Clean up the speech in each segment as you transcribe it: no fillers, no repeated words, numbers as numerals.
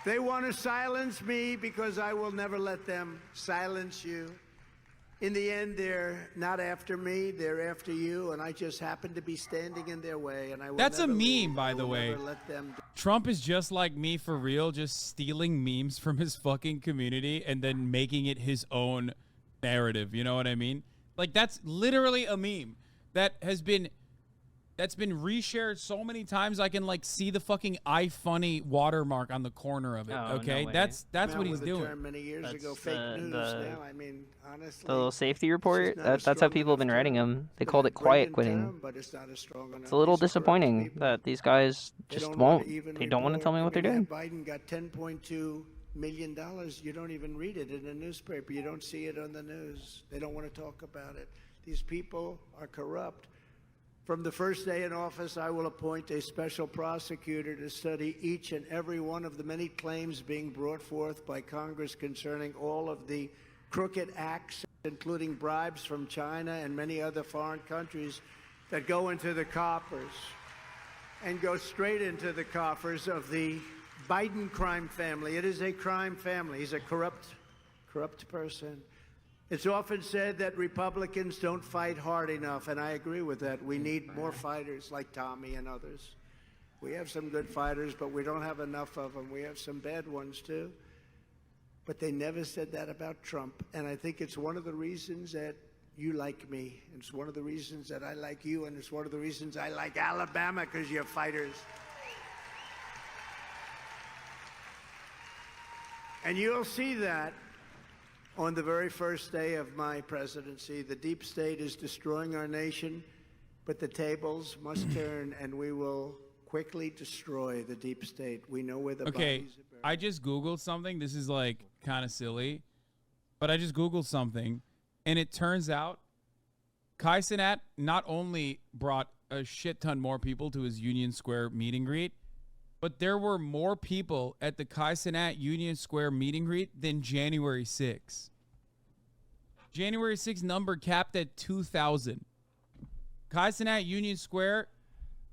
They want to silence me because I will never let them silence you. In the end, they're not after me, they're after you, and I just happen to be standing in their way, and I will That's a never meme, leave. by I the will way. never let them. Trump is just like me for real, just stealing memes from his fucking community and then making it his own narrative. You know what I mean? Like, that's literally a meme that's been reshared so many times I can like see the fucking iFunny watermark on the corner of it. Oh, okay, no way. that's Now, what he's with the doing. term many years That's ago, fake news. the- Now, I mean, honestly, The little safety it's report, not a that's how strong people have been enough writing term. them. They It's called a it quiet brilliant quitting. term, but it's not a strong enough. It's a little These are corrupt disappointing people. that these guys They just don't wanna won't. even They don't want to tell me what they're report. doing. Biden got $10.2 million. You don't even read it in the newspaper. You don't see it on the news. They don't want to talk about it. These people are corrupt. From the first day in office, I will appoint a special prosecutor to study each and every one of the many claims being brought forth by Congress concerning all of the crooked acts, including bribes from China and many other foreign countries that go into the coffers and go straight into the coffers of the Biden crime family. It is a crime family. He's a corrupt person. It's often said that Republicans don't fight hard enough, and I agree with that. We need more fighters like Tommy and others. We have some good fighters, but we don't have enough of them. We have some bad ones, too. But they never said that about Trump, and I think it's one of the reasons that you like me. It's one of the reasons that I like you, and it's one of the reasons I like Alabama, because you're fighters. And you'll see that on the very first day of my presidency. The deep state is destroying our nation, but the tables must turn, and we will quickly destroy the deep state. We know where the Okay, bodies are buried. I just Googled something. This is like kind of silly, but I just Googled something, and it turns out Kai Cenat not only brought a shit ton more people to his Union Square meet and greet, but there were more people at the Kai Cenat Union Square meet and greet than January 6th. January 6th number capped at 2,000. Kai Cenat Union Square,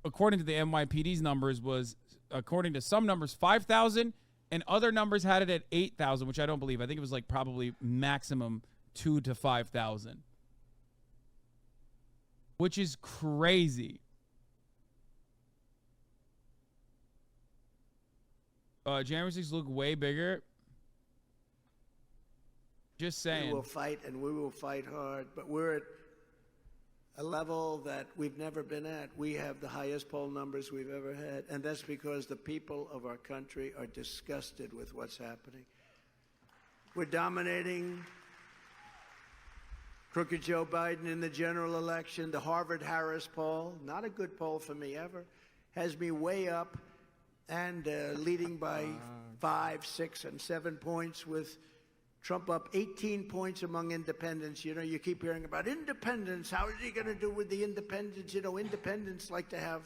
according to the NYPD's numbers, was, according to some numbers, 5,000, and other numbers had it at 8,000, which I don't believe. I think it was like probably maximum 2,000 to 5,000, which is crazy. January 6th look way bigger. Just saying. We will fight, and we will fight hard, but we're at a level that we've never been at. We have the highest poll numbers we've ever had, and that's because the people of our country are disgusted with what's happening. We're dominating crooked Joe Biden in the general election. The Harvard-Harris poll, not a good poll for me ever, has me way up and leading by 5, 6, and 7 points, with Trump up 18 points among independents. You know, you keep hearing about independents. How is he going to do with the independents? You know, independents like to have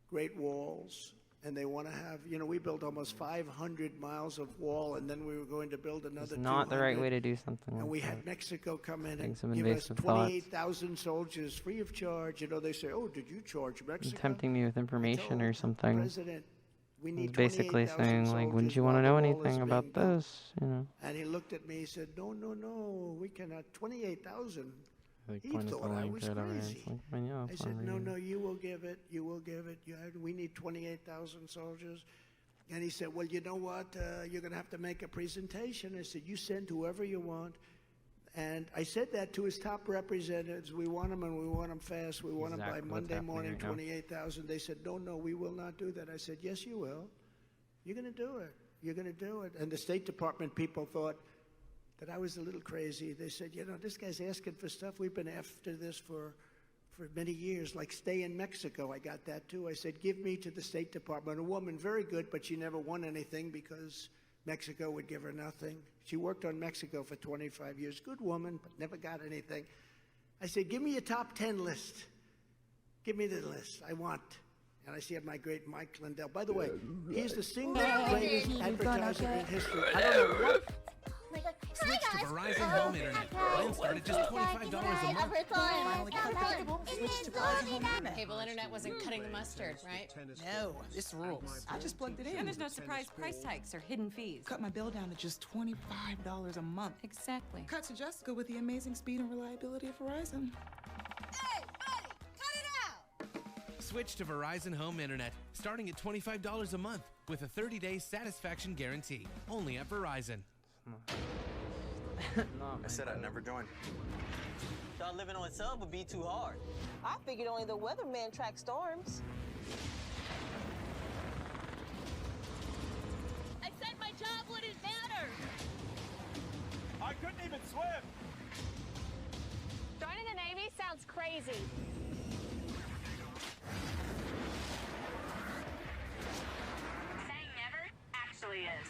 great walls, and they want to have, you know, we built almost 500 miles of wall, and then we were going to build another It's not the right 200. way to do something And like we that. had Mexico come in Having some and give us invasive thoughts. 28,000 soldiers free of charge. You know, they say, oh, did you charge Mexico? Tempting me with information or told something. President, we need It's basically 28,000 saying, like, wouldn't soldiers you want to while know the wall is anything about being built. this? You know. And he looked at me, he said, no, no, no, we cannot. 28,000. Like He pointed thought the I link was right over here. crazy. It's like, well, yeah, I it's said, on no, radio. no, you will give it. You will give it. We need 28,000 soldiers. And he said, well, you know what? You're going to have to make a presentation. I said, you send whoever you want. And I said that to his top representatives. We want them, and we want them fast. We want them by Exactly what's Monday happening morning, right now. 28,000. They said, no, we will not do that. I said, yes, you will. You're going to do it. You're going to do it. And the State Department people thought that I was a little crazy. They said, you know, this guy's asking for stuff. We've been after this for many years, like stay in Mexico. I got that too. I said, give me to the State Department. A woman, very good, but she never won anything because Mexico would give her nothing. She worked on Mexico for 25 years. Good woman, but never got anything. I said, give me a top 10 list. Give me the list I want. And I see my great Mike Lindell. By the way, he's the single greatest advertiser in history. I don't know what. Switch to Verizon Home Internet. Plans start at just $25 a month. Finally cut the switch to Verizon Home Internet. Cable internet wasn't cutting the mustard, right? No, this rules. I just plugged it in. And there's no surprise price hikes or hidden fees. Cut my bill down to just $25 a month. Exactly. Cut to Jessica with the amazing speed and reliability of Verizon. Hey, buddy, cut it out! Switch to Verizon Home Internet, starting at $25 a month with a 30-day satisfaction guarantee. Only at Verizon. I said I'd never join. Thought living on sub would be too hard. I figured only the weatherman tracks storms. I said my job wouldn't matter. I couldn't even swim. Joining the Navy sounds crazy. Saying never actually is.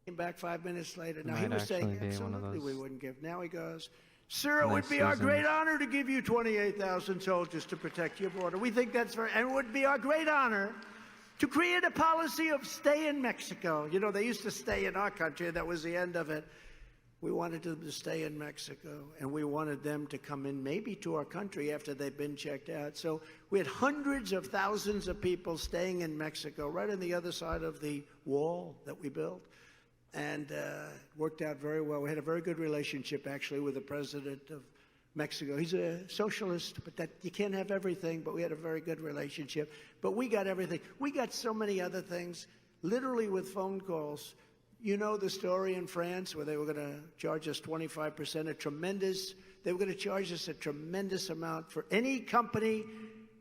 Came back 5 minutes later. Now Might he was saying actually be one of absolutely we those wouldn't give. Now he goes, sir, it would next be our great seasons. honor to give you 28,000 soldiers to protect your border. We think that's very, and it would be our great honor to create a policy of stay in Mexico. You know, they used to stay in our country. That was the end of it. We wanted them to stay in Mexico, and we wanted them to come in maybe to our country after they'd been checked out. So we had hundreds of thousands of people staying in Mexico, right on the other side of the wall that we built. And worked out very well. We had a very good relationship, actually, with the president of Mexico. He's a socialist, but that you can't have everything, but we had a very good relationship. But we got everything. We got so many other things, literally with phone calls. You know the story in France where they were going to charge us 25%, they were going to charge us a tremendous amount for any company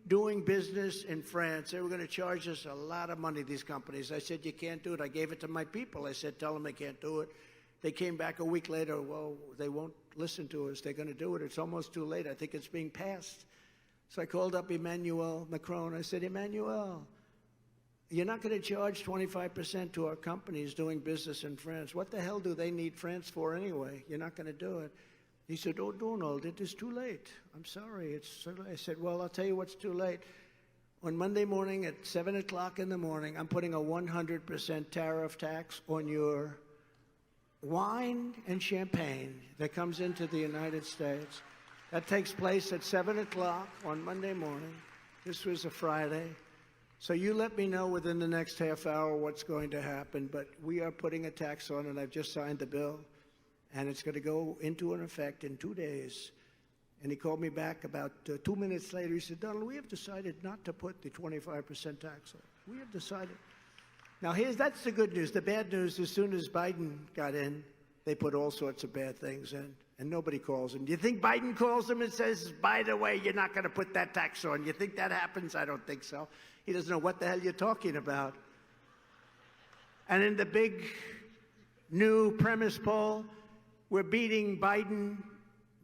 doing business in France. They were going to charge us a lot of money, these companies. I said, you can't do it. I gave it to my people. I said, tell them they can't do it. They came back a week later. Well, they won't listen to us. They're going to do it. It's almost too late. I think it's being passed. So I called up Emmanuel Macron. I said, Emmanuel, you're not going to charge 25% to our companies doing business in France. What the hell do they need France for anyway? You're not going to do it. He said, oh, Donald, it is too late. I'm sorry, it's so late. I said, well, I'll tell you what's too late. On Monday morning at 7 o'clock in the morning, I'm putting a 100% tariff tax on your wine and champagne that comes into the United States. That takes place at 7 o'clock on Monday morning. This was a Friday. So you let me know within the next half hour what's going to happen, but we are putting a tax on it. I've just signed the bill. And it's going to go into an effect in 2 days. And he called me back about 2 minutes later. He said, Donald, we have decided not to put the 25% tax on. We have decided. Now, that's the good news. The bad news, as soon as Biden got in, they put all sorts of bad things in, and nobody calls him. Do you think Biden calls him and says, by the way, you're not going to put that tax on? You think that happens? I don't think so. He doesn't know what the hell you're talking about. And in the big new premise poll, we're beating Biden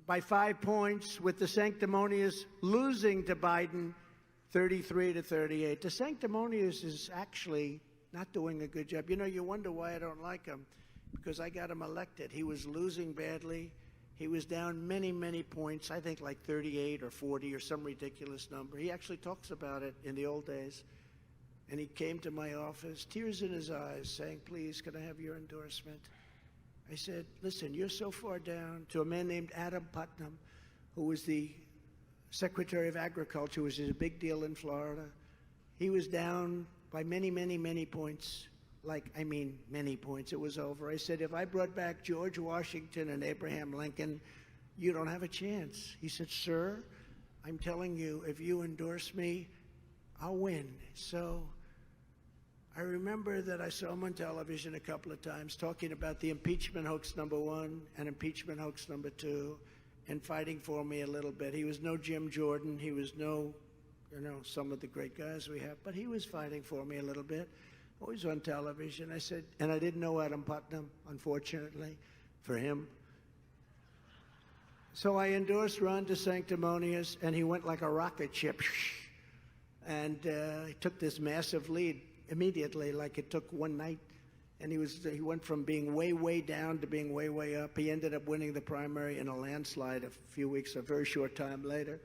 by 5 points, with the sanctimonious losing to Biden 33-38. The sanctimonious is actually not doing a good job. You know, you wonder why I don't like him, because I got him elected. He was losing badly. He was down many, many points, I think like 38 or 40 or some ridiculous number. He actually talks about it in the old days. And he came to my office, tears in his eyes, saying, please, can I have your endorsement? I said, listen, you're so far down, to a man named Adam Putnam, who was the Secretary of Agriculture, which is a big deal in Florida. He was down by many, many, many points. Many points. It was over. I said, if I brought back George Washington and Abraham Lincoln, you don't have a chance. He said, sir, I'm telling you, if you endorse me, I'll win. So I remember that I saw him on television a couple of times talking about the impeachment hoax #1 and impeachment hoax #2 and fighting for me a little bit. He was no Jim Jordan. He was no, some of the great guys we have, but he was fighting for me a little bit. Always on television. I said, and I didn't know Adam Putnam, unfortunately, for him. So I endorsed Ron DeSanctimonious, and he went like a rocket ship. And he took this massive lead immediately, like it took one night. And he went from being way, way down to being way, way up. He ended up winning the primary in a landslide a very short time later.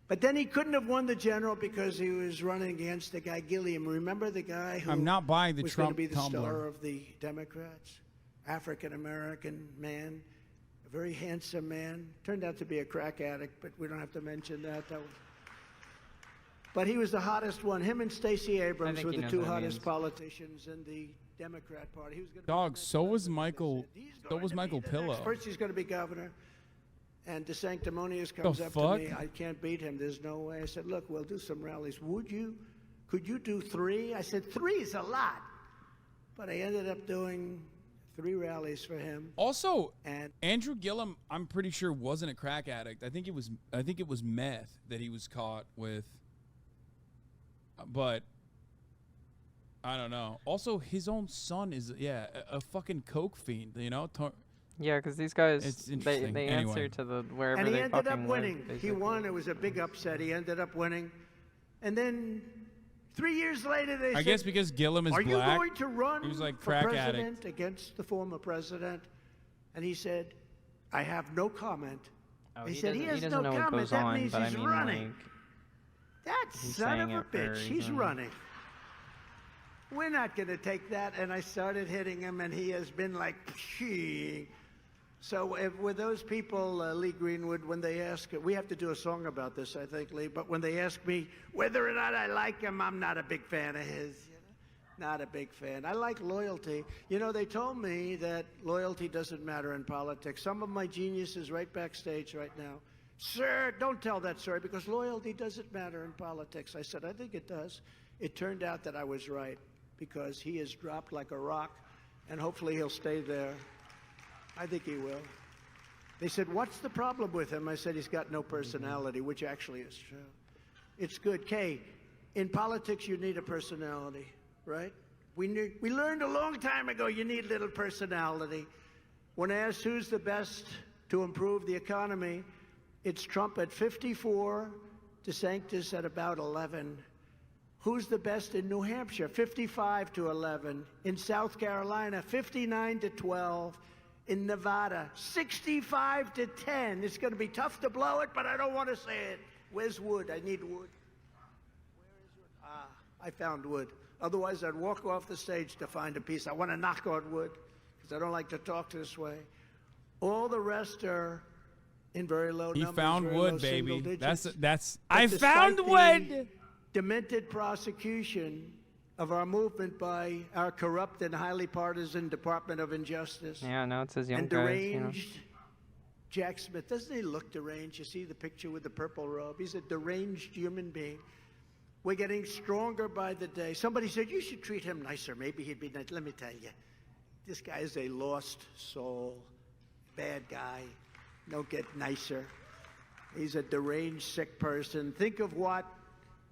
But then he couldn't have won the general because he was running against the guy Gilliam. Remember the guy who I'm not buying the was Trump going to be the tumbler. star of the Democrats? African-American man, a very handsome man. Turned out to be a crack addict, but we don't have to mention that. But he was the hottest one. Him and Stacey Abrams think were he the knows two what it hottest means. politicians in the Democrat Party. He was gonna be Dog, the next so was president. Michael. They said, "He's So going was to be Michael the Pillow. next." First, he's going to be governor. And DeSanctimonious comes up to fuck? me. I can't beat him. There's no way. I said, look, we'll do some rallies. Would you? Could you do 3? I said, 3 is a lot. But I ended up doing 3 rallies for him. Also, And Andrew Gillum, I'm pretty sure wasn't a crack addict. I think it was meth that he was caught with. But I don't know. Also, his own son is a fucking coke fiend. You know. Yeah, because these guys, It's they interesting. answer Anyway. to the wherever and he they ended fucking up winning. live. He won. It was a big upset. He ended up winning. And then 3 years later, they I said, guess because Gillum is are black. you going to run he was like for crack president addict. against the former president? And he said, I have no comment. Oh, he said, he has doesn't no know what comment. goes That on, means but he's I mean, running. like, That he's son of saying a it for a bitch, he's reason. running. We're not going to take that. And I started hitting him, and he has been like, pshee. So with those people, Lee Greenwood, when they ask, we have to do a song about this, I think, Lee, but when they ask me whether or not I like him, I'm not a big fan of his. You know? Not a big fan. I like loyalty. You know, they told me that loyalty doesn't matter in politics. Some of my geniuses right backstage right now, sir, don't tell that story because loyalty doesn't matter in politics. I said, I think it does. It turned out that I was right because he has dropped like a rock, and hopefully he'll stay there. I think he will. They said, what's the problem with him? I said, he's got no personality, which actually is true. It's good. Kay, in politics, you need a personality, right? We learned a long time ago you need little personality. When asked who's the best to improve the economy, it's Trump at 54, DeSantis at about 11. Who's the best in New Hampshire? 55 to 11. In South Carolina, 59 to 12. In Nevada, 65 to 10. It's going to be tough to blow it, but I don't want to say it. Where's Wood? I need Wood. Where is Wood? Ah, I found Wood. Otherwise, I'd walk off the stage to find a piece. I want to knock on wood because I don't like to talk this way. All the rest are in very low He numbers. found very low wood, single baby. digits. That's. But I despite found the wood. Demented prosecution of our movement by our corrupt and highly partisan Department of Injustice. Yeah, now it says young And guys, you know. deranged Jack Smith. Doesn't he look deranged? You see the picture with the purple robe? He's a deranged human being. We're getting stronger by the day. Somebody said, you should treat him nicer. Maybe he'd be nice. Let me tell you, this guy is a lost soul. Bad guy. Don't get nicer. He's a deranged, sick person. Think of what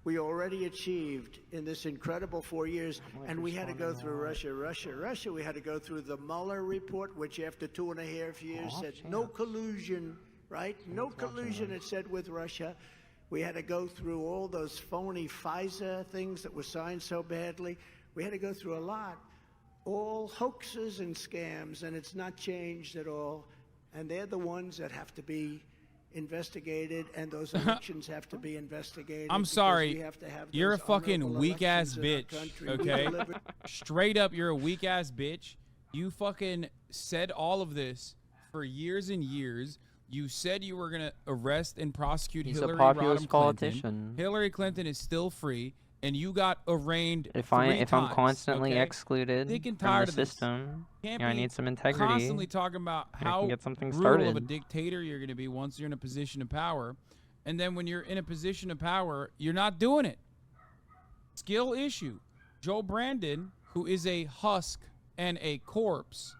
we already achieved in this incredible 4 years, and we had to go through Russia. We had to go through the Mueller report, which after 2.5 years said no collusion, right? No collusion, it said, with Russia. We had to go through all those phony FISA things that were signed so badly. We had to go through a lot. All hoaxes and scams, and it's not changed at all. And they're the ones that have to be investigated, and those elections have to be investigated. I'm because sorry. we have to have You're a those fucking honorable weak ass elections in our bitch. country. We Okay. delivered- Straight up, you're a weak ass bitch. You fucking said all of this for years and years. You said you were gonna arrest and prosecute He's a Hillary populist Rodham Clinton. politician. Hillary Clinton is still free, and you got arraigned If 3 I'm times, constantly okay? excluded Sick and from tired the of this. system, Can't I be need some integrity. Constantly talking about I can how get something brutal of a started. dictator you're going to be once you're in a position of power, and then when you're in a position of power, you're not doing it. Skill issue. Joe Brandon, who is a husk and a corpse,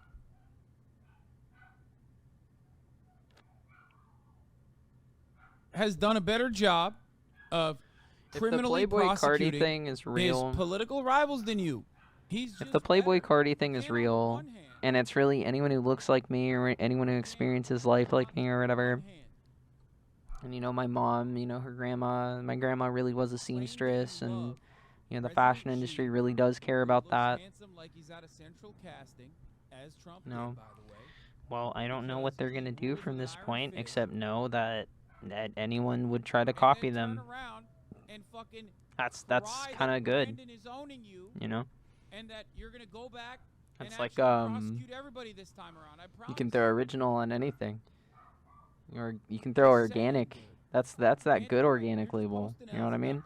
has done a better job of If the criminally Playboy Cardi prosecuting thing is real, his political rivals than you. He's if just the Playboy better. Cardi thing is And on real, one hand- and it's really anyone who looks like me or anyone who experiences life like me or whatever, one hand, and you know my mom, you know my grandma really was a seamstress, and love you know the President fashion Xi, industry really does care about looks that. handsome like he's at a central casting, as Trump did, No. by the way. Well, I don't know what they're gonna do rules from the this iron point, fist. except know that anyone would try to And copy then them. turn around and fucking That's cry kind of that good, Brandon is owning you, you know. and that you're gonna go back That's and like actually prosecute everybody this time around. I you promise. can throw original on anything, or you can throw organic. That's that good organic label. You know what I mean?